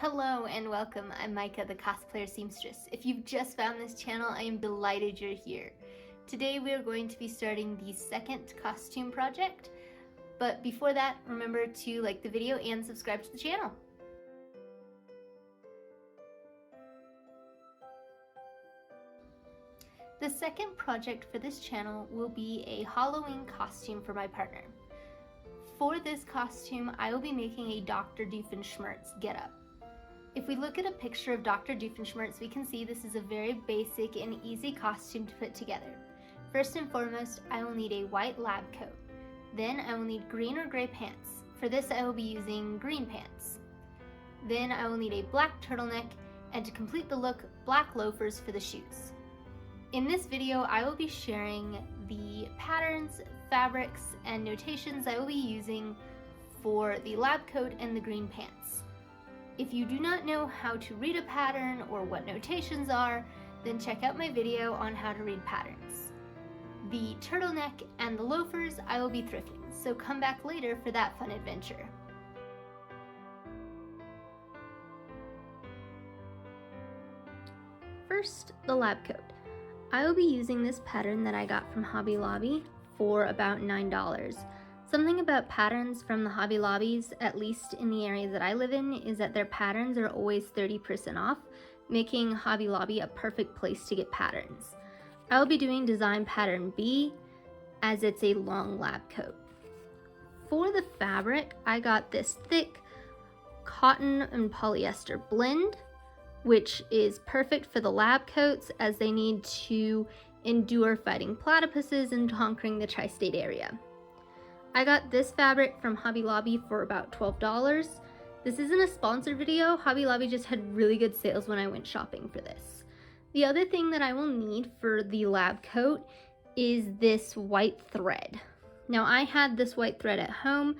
Hello and welcome, I'm Micah, the cosplayer seamstress. If you've just found this channel, I am delighted you're here. Today we are going to be starting the second costume project, but before that, remember to like the video and subscribe to the channel. The second project for this channel will be a Halloween costume for my partner. For this costume, I will be making a Dr. Doofenshmirtz getup. If we look at a picture of Dr. Doofenshmirtz, we can see this is a very basic and easy costume to put together. First and foremost, I will need a white lab coat. Then I will need green or gray pants. For this, I will be using green pants. Then I will need a black turtleneck, and to complete the look, black loafers for the shoes. In this video, I will be sharing the patterns, fabrics, and notations I will be using for the lab coat and the green pants. If you do not know how to read a pattern or what notations are, then check out my video on how to read patterns. The turtleneck and the loafers I will be thrifting, so come back later for that fun adventure. First, the lab coat. I will be using this pattern that I got from Hobby Lobby for about $9. Something about patterns from the Hobby Lobbies, at least in the area that I live in, is that their patterns are always 30% off, making Hobby Lobby a perfect place to get patterns. I will be doing design pattern B, as it's a long lab coat. For the fabric, I got this thick cotton and polyester blend, which is perfect for the lab coats as they need to endure fighting platypuses and conquering the tri-state area. I got this fabric from Hobby Lobby for about $12. This isn't a sponsored video. Hobby Lobby just had really good sales when I went shopping for this. The other thing that I will need for the lab coat is this white thread. Now I had this white thread at home,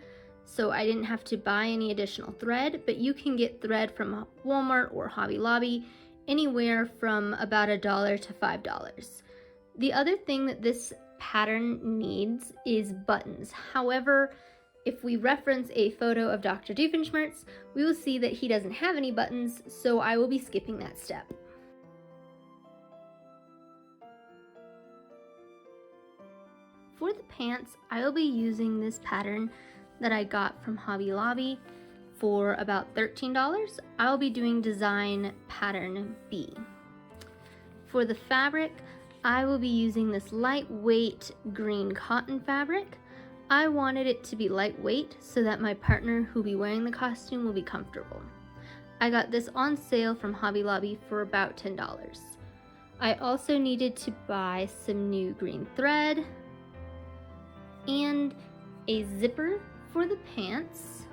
so I didn't have to buy any additional thread, but you can get thread from Walmart or Hobby Lobby anywhere from about $1 to $5. The other thing that this pattern needs is buttons. However, if we reference a photo of Dr. Doofenshmirtz, we will see that he doesn't have any buttons, so I will be skipping that step. For the pants, I will be using this pattern that I got from Hobby Lobby for about $13. I will be doing design pattern B. For the fabric, I will be using this lightweight green cotton fabric. I wanted it to be lightweight so that my partner who will be wearing the costume will be comfortable. I got this on sale from Hobby Lobby for about $10. I also needed to buy some new green thread and a zipper for the pants.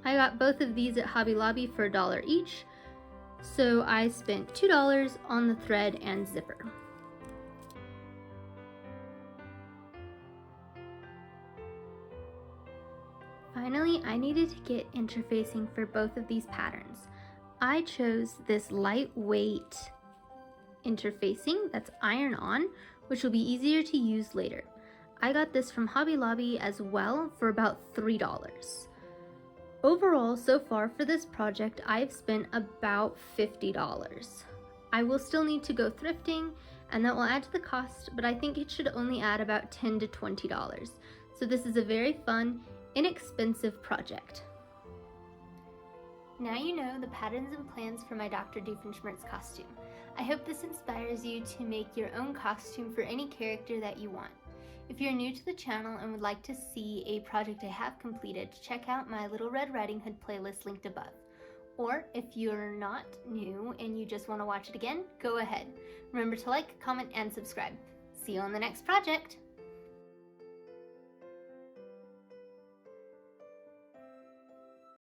I got both of these at Hobby Lobby for $1 each, so I spent $2 on the thread and zipper. Finally, I needed to get interfacing for both of these patterns. I chose this lightweight interfacing that's iron-on, which will be easier to use later. I got this from Hobby Lobby as well for about $3. Overall, so far for this project, I've spent about $50. I will still need to go thrifting, and that will add to the cost, but I think it should only add about $10 to $20. So this is a very fun, inexpensive project. Now you know the patterns and plans for my Dr. Doofenshmirtz costume. I hope this inspires you to make your own costume for any character that you want. If you're new to the channel and would like to see a project I have completed, check out my Little Red Riding Hood playlist linked above. Or if you're not new and you just want to watch it again, go ahead. Remember to like, comment, and subscribe. See you on the next project!